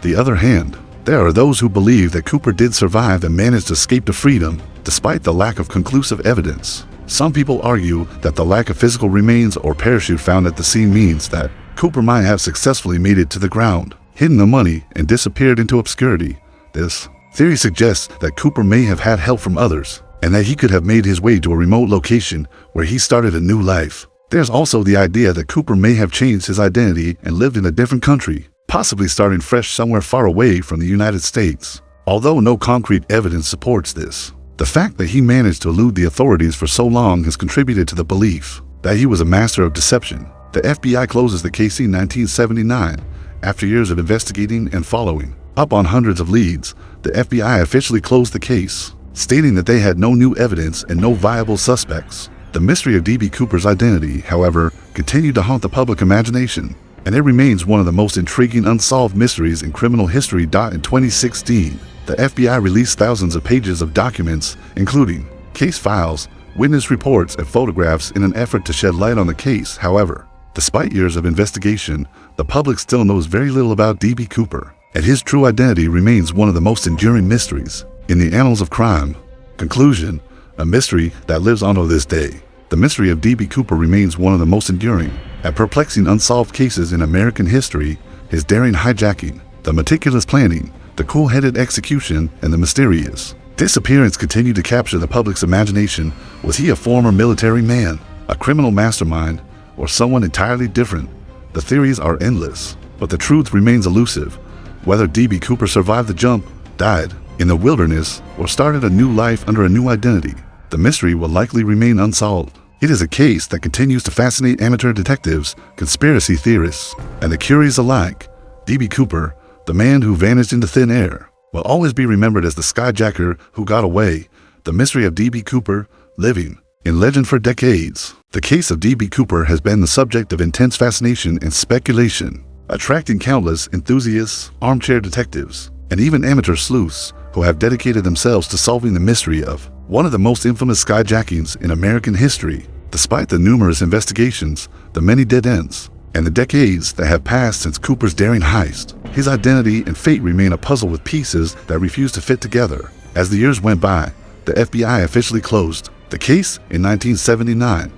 the other hand, there are those who believe that Cooper did survive and managed to escape to freedom despite the lack of conclusive evidence. Some people argue that the lack of physical remains or parachute found at the scene means that Cooper might have successfully made it to the ground, hidden the money, and disappeared into obscurity. This theory suggests that Cooper may have had help from others, and that he could have made his way to a remote location where he started a new life. There's also the idea that Cooper may have changed his identity and lived in a different country, possibly starting fresh somewhere far away from the United States. Although no concrete evidence supports this, the fact that he managed to elude the authorities for so long has contributed to the belief that he was a master of deception. The FBI closes the case in 1979 after years of investigating and following up on hundreds of leads. The FBI officially closed the case, stating that they had no new evidence and no viable suspects. The mystery of D.B. Cooper's identity, however, continued to haunt the public imagination, and it remains one of the most intriguing unsolved mysteries in criminal history. In 2016, the FBI released thousands of pages of documents, including case files, witness reports, and photographs in an effort to shed light on the case. However, despite years of investigation, the public still knows very little about D.B. Cooper, and his true identity remains one of the most enduring mysteries in the annals of crime. Conclusion: a mystery that lives on to this day. The mystery of D.B. Cooper remains one of the most enduring and perplexing unsolved cases in American history. His daring hijacking, the meticulous planning, the cool-headed execution, and the mysterious disappearance continue to capture the public's imagination. Was he a former military man, a criminal mastermind, or someone entirely different? The theories are endless, but the truth remains elusive. Whether D.B. Cooper survived the jump, died in the wilderness, or started a new life under a new identity, the mystery will likely remain unsolved. It is a case that continues to fascinate amateur detectives, conspiracy theorists, and the curious alike. D.B. Cooper, the man who vanished into thin air, will always be remembered as the skyjacker who got away. The mystery of D.B. Cooper, living in legend for decades. The case of D.B. Cooper has been the subject of intense fascination and speculation, attracting countless enthusiasts, armchair detectives, and even amateur sleuths who have dedicated themselves to solving the mystery of one of the most infamous skyjackings in American history. Despite the numerous investigations, the many dead ends, and the decades that have passed since Cooper's daring heist, his identity and fate remain a puzzle with pieces that refuse to fit together. As the years went by, the FBI officially closed the case in 1979,